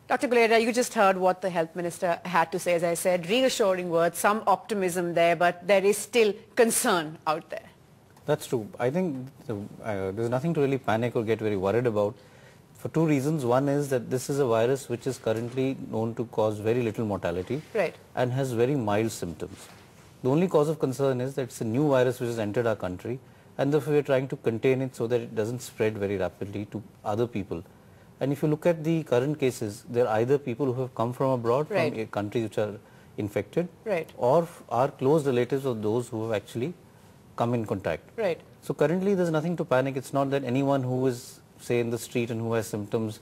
Dr. Guleria, you just heard what the health minister had to say. As I said, reassuring words, some optimism there, but there is still concern out there. That's true. I think there's nothing to really panic or get very worried about for two reasons. One is that this is a virus which is currently known to cause very little mortality and has very mild symptoms. The only cause of concern is that it's a new virus which has entered our country, and therefore we are trying to contain it so that it doesn't spread very rapidly to other people. And if you look at the current cases, they're either people who have come from abroad, from countries which are infected, or are close relatives of those who have actually come in contact. So currently there's nothing to panic. It's not that anyone who is, say, in the street and who has symptoms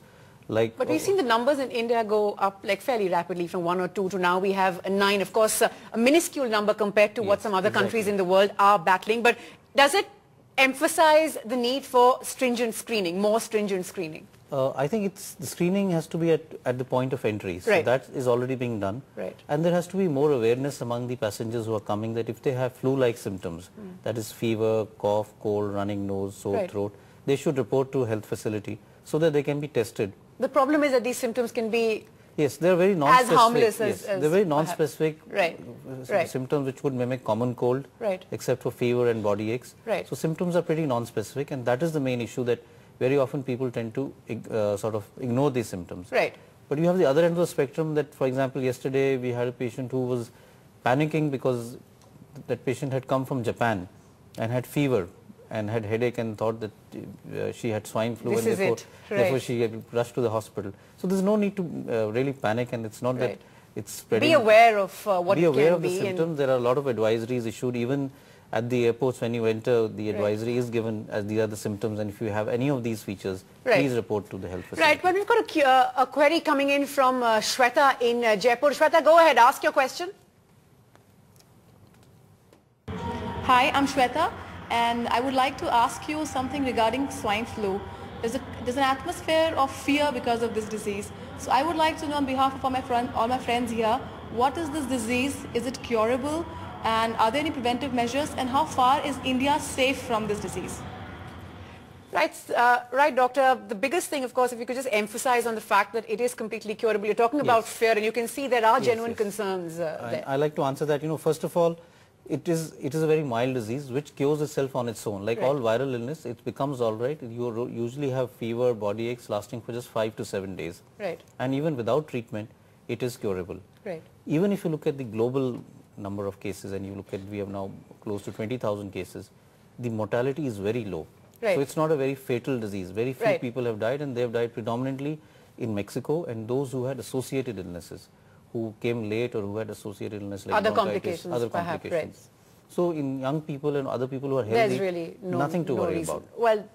like... But we've seen the numbers in India go up like fairly rapidly from 1 or 2 to now we have 9. Of course, a minuscule number compared to what some other countries in the world are battling. But does it emphasize the need for stringent screening, more stringent screening? I think the screening has to be at the point of entry. So that is already being done. And there has to be more awareness among the passengers who are coming that if they have flu-like symptoms, that is fever, cough, cold, running nose, sore throat, they should report to a health facility so that they can be tested. The problem is that these symptoms can be they're very non-specific. As harmless as they're very non-specific symptoms which would mimic common cold, except for fever and body aches. So symptoms are pretty non-specific, and that is the main issue, that very often people tend to sort of ignore these symptoms. But you have the other end of the spectrum that, for example, yesterday we had a patient who was panicking because that patient had come from Japan and had fever and had headache and thought that she had swine flu, and therefore she had rushed to the hospital. So there's no need to really panic, and it's not that it's spreading. Be aware of what it can be. Be aware of the symptoms. There are a lot of advisories issued. Even at the airports when you enter, the advisory is given as these are the symptoms, and if you have any of these features, please report to the health facility. Well, we've got a query coming in from Shweta in Jaipur. Shweta, go ahead, ask your question. Hi, I'm Shweta, and I would like to ask you something regarding swine flu. There's an atmosphere of fear because of this disease. So I would like to know on behalf of all my friends here, what is this disease? Is it curable? And are there any preventive measures? And how far is India safe from this disease? Right, doctor. The biggest thing, of course, if you could just emphasize on the fact that it is completely curable. You're talking about fear, and you can see there are genuine concerns there. I like to answer that. First of all, it is a very mild disease which cures itself on its own. Like all viral illness, it becomes all right. You usually have fever, body aches lasting for just 5 to 7 days. And even without treatment, it is curable. Even if you look at the global number of cases, and you look at, we have now close to 20,000 cases, the mortality is very low. So it's not a very fatal disease. Very few people have died, and they have died predominantly in Mexico, and those who had associated illnesses, who came late or who had associated illness like other bronchitis, complications, perhaps. So in young people and other people who are healthy, there's really nothing to worry about. Well,